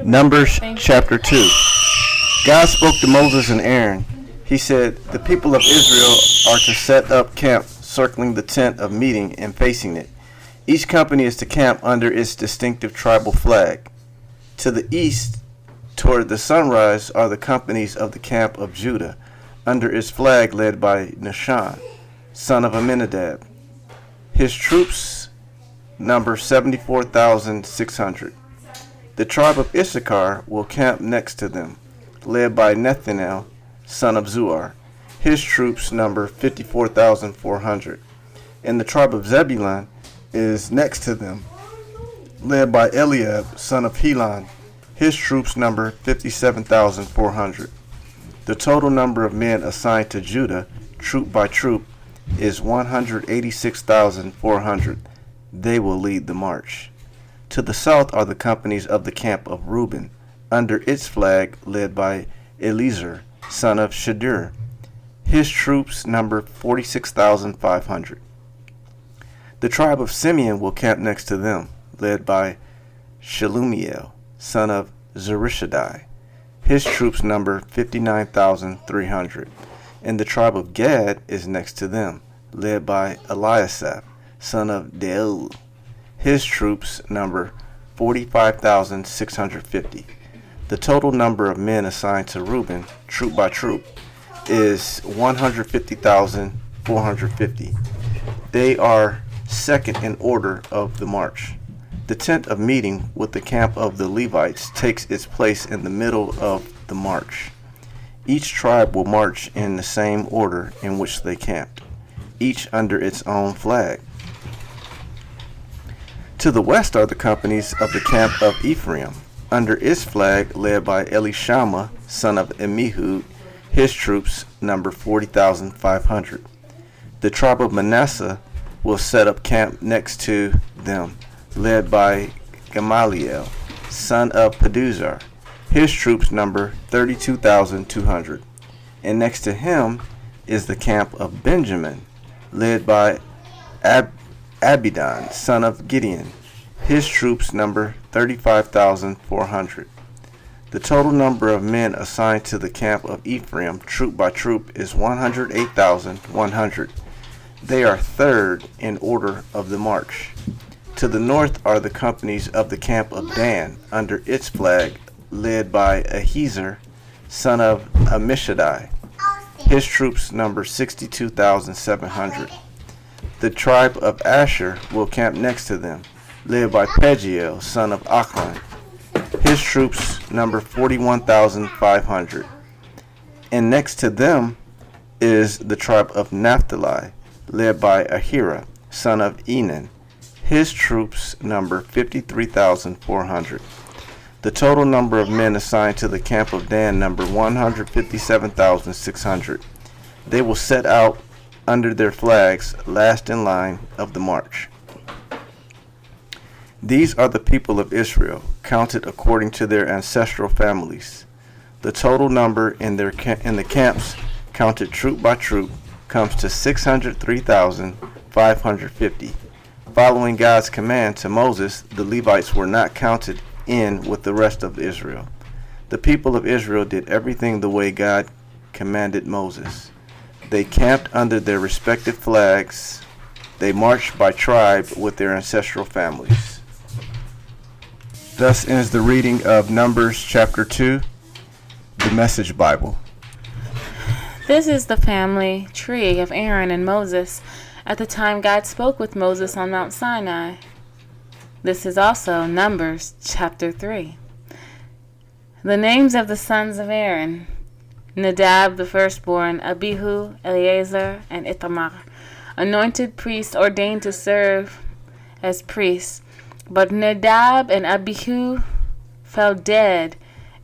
Numbers chapter 2. God spoke to Moses and Aaron. He said, "The people of Israel are to set up camp circling the tent of meeting and facing it. Each company is to camp under its distinctive tribal flag. To the east, toward the sunrise, are the companies of the camp of Judah, under its flag led by Nahshon, son of Amminadab. His troops number 74,600. The tribe of Issachar will camp next to them, led by Nethanel, son of Zuar. His troops number 54,400. And the tribe of Zebulun is next to them, led by Eliab, son of Helon. His troops number 57,400. The total number of men assigned to Judah, troop by troop, is 186,400. They will lead the march. To the south are the companies of the camp of Reuben, under its flag led by Eliezer, son of Shadur. His troops number 46,500. The tribe of Simeon will camp next to them, led by Shelumiel, son of Zurishaddai. His troops number 59,300. And the tribe of Gad is next to them, led by Eliasaph, son of Deuel. His troops number 45,650. The total number of men assigned to Reuben, troop by troop, is 150,450. They are second in order of the march. The tent of meeting with the camp of the Levites takes its place in the middle of the march. Each tribe will march in the same order in which they camped, each under its own flag. To the west are the companies of the camp of Ephraim, under its flag led by Elishama, son of Ammihud. His troops number 40,500. The tribe of Manasseh will set up camp next to them, led by Gamaliel, son of Peduzar. His troops number 32,200. And next to him is the camp of Benjamin, led by Abidan, son of Gideon. His troops number 35,400. The total number of men assigned to the camp of Ephraim, troop by troop, is 108,100. They are third in order of the march. To the north are the companies of the camp of Dan, under its flag, led by Ahiezer, son of Ammishaddai. His troops number 62,700. The tribe of Asher will camp next to them, led by Pagiel, son of Achlan. His troops number 41,500. And next to them is the tribe of Naphtali, led by Ahira, son of Enan. His troops number 53,400. The total number of men assigned to the camp of Dan number 157,600. They will set out under their flags, last in line of the march. These are the people of Israel, counted according to their ancestral families. The total number in the camps, counted troop by troop, comes to 603,550. Following God's command to Moses, the Levites were not counted in with the rest of Israel. The people of Israel did everything the way God commanded Moses. They camped under their respective flags. They marched by tribe with their ancestral families. Thus ends the reading of Numbers chapter 2, the Message Bible. This is the family tree of Aaron and Moses at the time God spoke with Moses on Mount Sinai. This is also Numbers chapter 3. The names of the sons of Aaron: Nadab the firstborn, Abihu, Eleazar, and Ithamar, anointed priests ordained to serve as priests. But Nadab and Abihu fell dead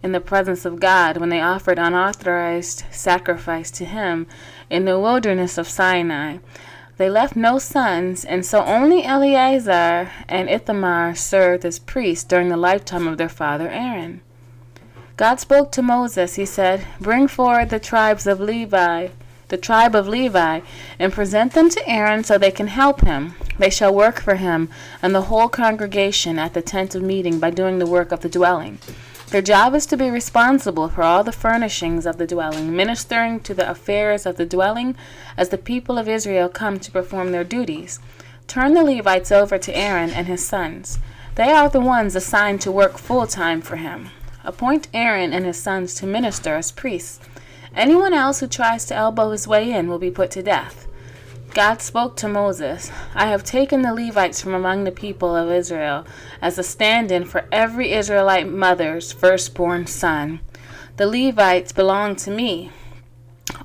in the presence of God when they offered unauthorized sacrifice to him in the wilderness of Sinai. They left no sons, and so only Eleazar and Ithamar served as priests during the lifetime of their father Aaron. God spoke to Moses. He said, "Bring forward the tribes of Levi the tribe of Levi, and present them to Aaron so they can help him. They shall work for him and the whole congregation at the tent of meeting by doing the work of the dwelling. Their job is to be responsible for all the furnishings of the dwelling, ministering to the affairs of the dwelling as the people of Israel come to perform their duties. Turn the Levites over to Aaron and his sons. They are the ones assigned to work full-time for him. Appoint Aaron and his sons to minister as priests. Anyone else who tries to elbow his way in will be put to death. God spoke to Moses, I have taken the Levites from among the people of Israel as a stand-in for every Israelite mother's firstborn son. The Levites belong to me.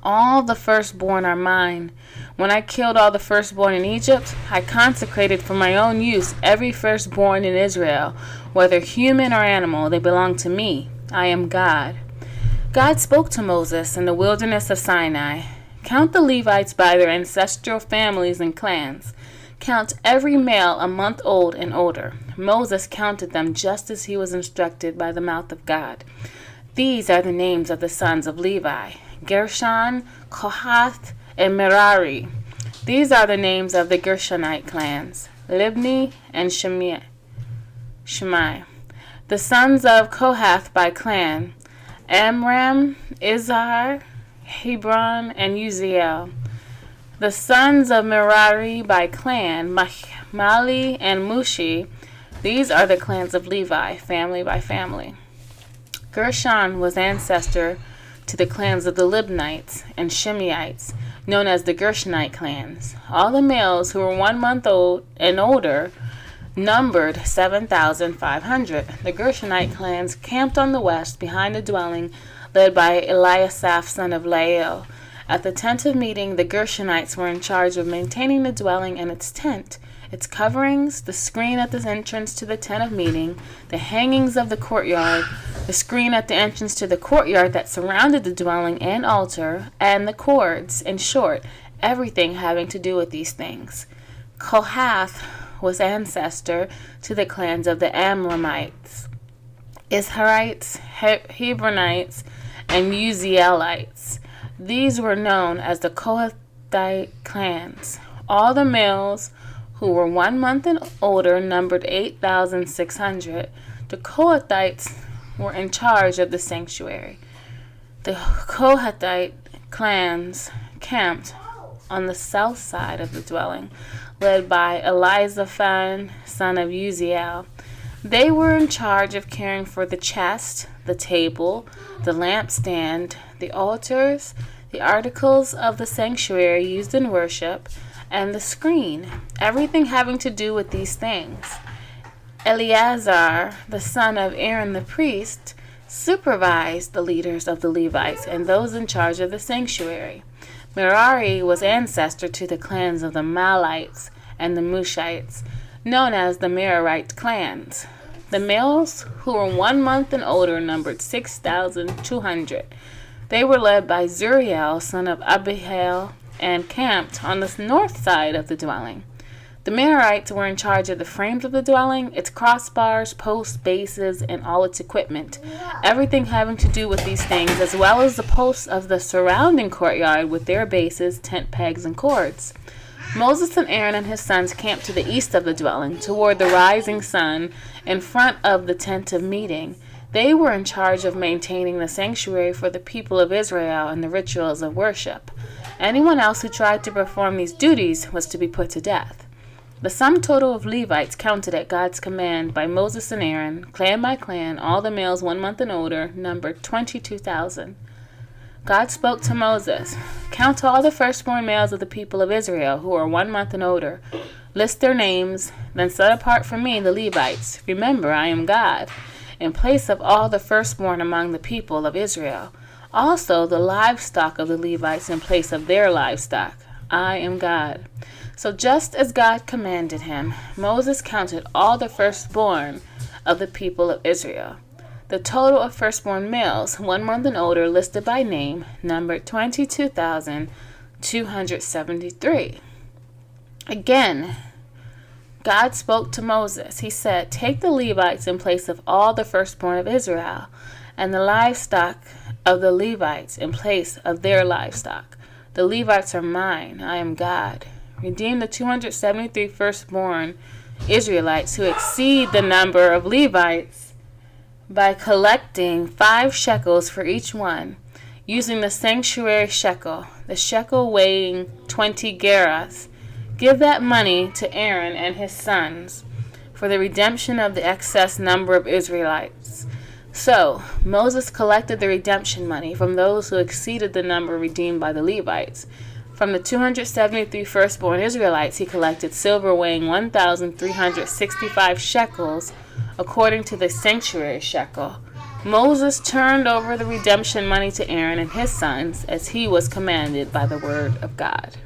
All the firstborn are mine. When I killed all the firstborn in Egypt, I consecrated for my own use every firstborn in Israel, whether human or animal. They belong to me. I am God. God spoke to Moses in the wilderness of Sinai. Count the Levites by their ancestral families and clans. Count every male a month old and older. Moses counted them just as he was instructed by the mouth of God. These are the names of the sons of Levi: Gershon, Kohath, and Merari. These are the names of the Gershonite clans: Libni and Shimei. The sons of Kohath by clan: Amram, Izhar, Hebron, and Uziel. The sons of Merari by clan: Mali and Mushi. These are the clans of Levi, family by family. Gershon was ancestor to the clans of the Libnites and Shimeites, known as the Gershonite clans. All the males who were 1 month old and older numbered 7,500. The Gershonite clans camped on the west behind the dwelling, led by Eliasaph, son of Lael. At the tent of meeting, the Gershonites were in charge of maintaining the dwelling and its tent, its coverings, the screen at the entrance to the tent of meeting, the hangings of the courtyard, the screen at the entrance to the courtyard that surrounded the dwelling and altar, and the cords. In short, everything having to do with these things. Kohath was ancestor to the clans of the Amramites, Izharites, Hebronites, and Uzielites. These were known as the Kohathite clans. All the males who were 1 month and older numbered 8,600. The Kohathites were in charge of the sanctuary. The Kohathite clans camped on the south side of the dwelling, led by Elizaphan, son of Uziel. They were in charge of caring for the chest, the table, the lampstand, the altars, the articles of the sanctuary used in worship, and the screen, everything having to do with these things. Eleazar, the son of Aaron the priest, supervised the leaders of the Levites and those in charge of the sanctuary. Merari was ancestor to the clans of the Malites and the Mushites, known as the Merarite clans. The males who were 1 month and older numbered 6,200. They were led by Zuriel, son of Abihail, and camped on the north side of the dwelling. The Merarites were in charge of the frames of the dwelling, its crossbars, posts, bases, and all its equipment, everything having to do with these things, as well as the posts of the surrounding courtyard with their bases, tent pegs, and cords. Moses and Aaron and his sons camped to the east of the dwelling, toward the rising sun, in front of the tent of meeting. They were in charge of maintaining the sanctuary for the people of Israel and the rituals of worship. Anyone else who tried to perform these duties was to be put to death. The sum total of Levites counted at God's command by Moses and Aaron, clan by clan, all the males 1 month and older, numbered 22,000. God spoke to Moses, count all the firstborn males of the people of Israel who are 1 month and older. List their names, then set apart for me the Levites. Remember, I am God, in place of all the firstborn among the people of Israel. Also the livestock of the Levites in place of their livestock. I am God. So just as God commanded him, Moses counted all the firstborn of the people of Israel. The total of firstborn males, 1 month and older, listed by name, numbered 22,273. Again, God spoke to Moses. He said, take the Levites in place of all the firstborn of Israel, and the livestock of the Levites in place of their livestock. The Levites are mine. I am God. Redeem the 273 firstborn Israelites who exceed the number of Levites by collecting 5 shekels for each one, using the sanctuary shekel, the shekel weighing 20 gerahs. Give that money to Aaron and his sons for the redemption of the excess number of Israelites. So Moses collected the redemption money from those who exceeded the number redeemed by the Levites. From the 273 firstborn Israelites, he collected silver weighing 1,365 shekels, according to the sanctuary shekel. Moses turned over the redemption money to Aaron and his sons, as he was commanded by the word of God.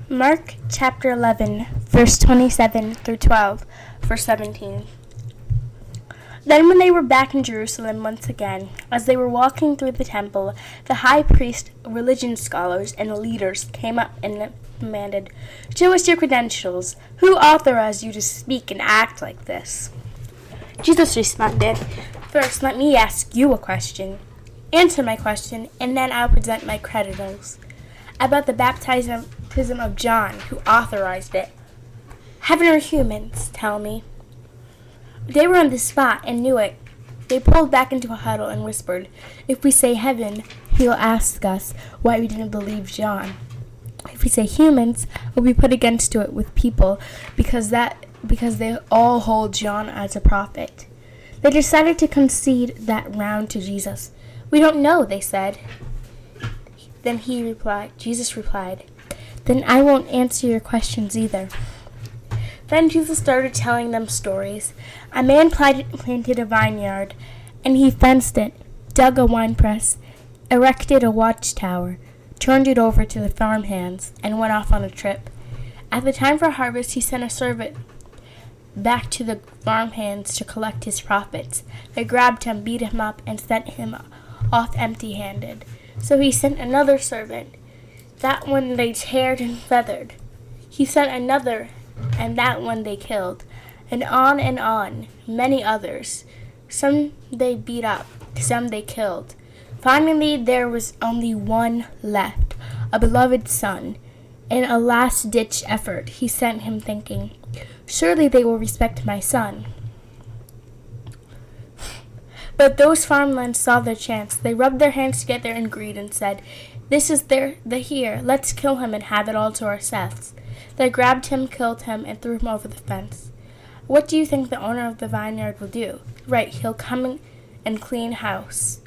Mark chapter 11, verse 27 through 12, verse 17. Then when they were back in Jerusalem once again, as they were walking through the temple, the high priest, religion scholars, and the leaders came up and demanded, "Show us your credentials. Who authorized you to speak and act like this?" Jesus responded, "First, let me ask you a question. Answer my question, and then I'll present my credentials. About the baptism of John, who authorized it? Heaven or humans, tell me." They were on the spot and knew it. They pulled back into a huddle and whispered, "If we say heaven, he'll ask us why we didn't believe John. If we say humans, we'll be put against it with people because they all hold John as a prophet." They decided to concede that round to Jesus. "We don't know," they said. Jesus replied, "Then I won't answer your questions either." Then Jesus started telling them stories. A man planted a vineyard, and he fenced it, dug a winepress, erected a watchtower, turned it over to the farmhands, and went off on a trip. At the time for harvest, he sent a servant back to the farmhands to collect his profits. They grabbed him, beat him up, and sent him off empty-handed. So he sent another servant. That one they tarred and feathered. He sent another, and that one they killed. And on, many others. Some they beat up, some they killed. Finally, there was only one left, a beloved son. In a last-ditch effort, he sent him thinking, "Surely they will respect my son." But those farmlands saw their chance. They rubbed their hands together in greed and said, "This is the heir. Let's kill him and have it all to ourselves." They grabbed him, killed him, and threw him over the fence. What do you think the owner of the vineyard will do? Right, he'll come and clean house.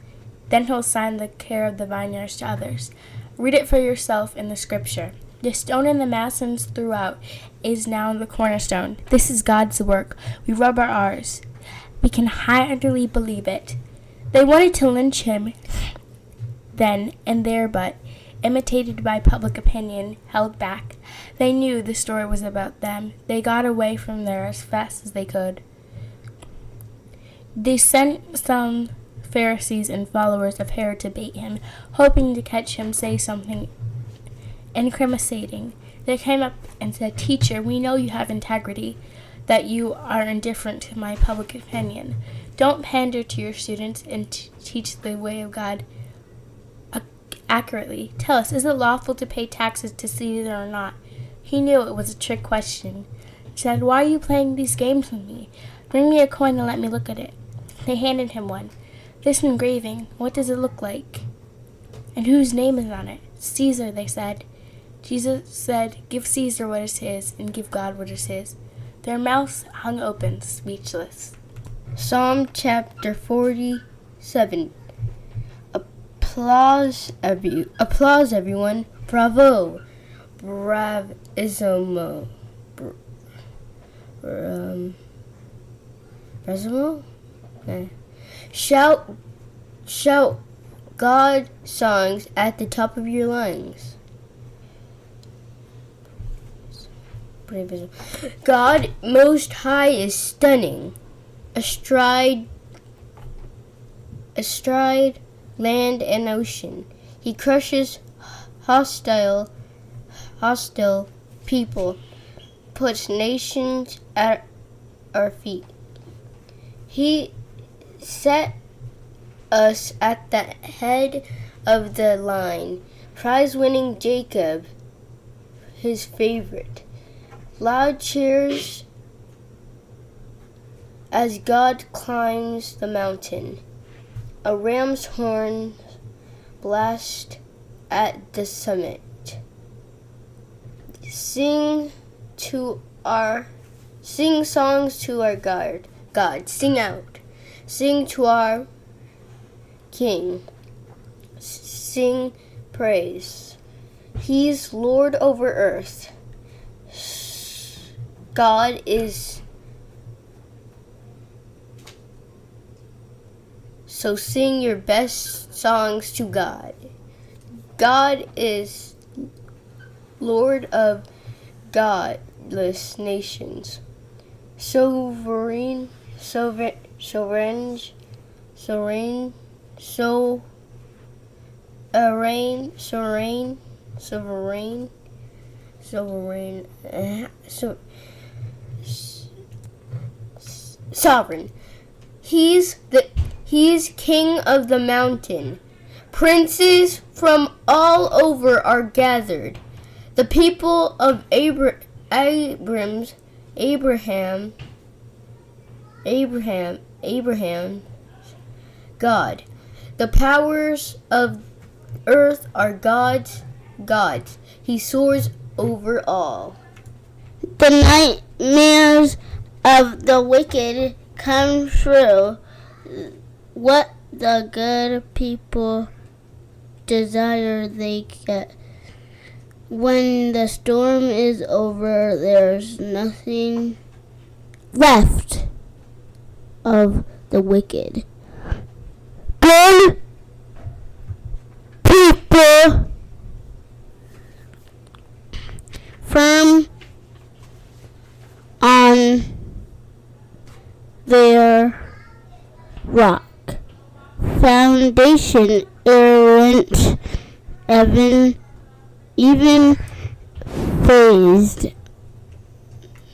Then he'll assign the care of the vineyards to others. Read it for yourself in the scripture. The stone in the masons threw out is now the cornerstone. This is God's work. We rub our R's. We can heartily believe it. They wanted to lynch him then and there, but, imitated by public opinion, held back. They knew the story was about them. They got away from there as fast as they could. They sent some Pharisees and followers of Herod to bait him, hoping to catch him say something incriminating. They came up and said, "Teacher, we know you have integrity, that you are indifferent to my public opinion. Don't pander to your students and teach the way of God accurately. Tell us, is it lawful to pay taxes to Caesar or not?" He knew it was a trick question. He said, "Why are you playing these games with me? Bring me a coin and let me look at it." They handed him one. "This engraving, what does it look like? And whose name is on it?" "Caesar," they said. Jesus said, "Give Caesar what is his, and give God what is his." Their mouths hung open, speechless. Psalm chapter 47. Applause, everyone. Bravo. Bravissimo. Bravissimo? Okay. Shout God songs at the top of your lungs. God Most High is stunning. Astride land and ocean. He crushes hostile people, puts nations at our feet. He set us at the head of the line, prize-winning Jacob, his favorite. Loud cheers as God climbs the mountain. A ram's horn blast at the summit. Sing songs to our God. Sing out. Sing to our King. Sing praise. He's Lord over earth. God is. So sing your best songs to God. God is Lord of godless nations. Sovereign, sovereign. He's king of the mountain. Princes from all over are gathered. The people of Abraham's God. The powers of earth are God's. He soars over all. The nightmares of the wicked come true. What the good people desire they get. When the storm is over, there's nothing left of the wicked. Good people firm on their rock. Foundation errant, even phased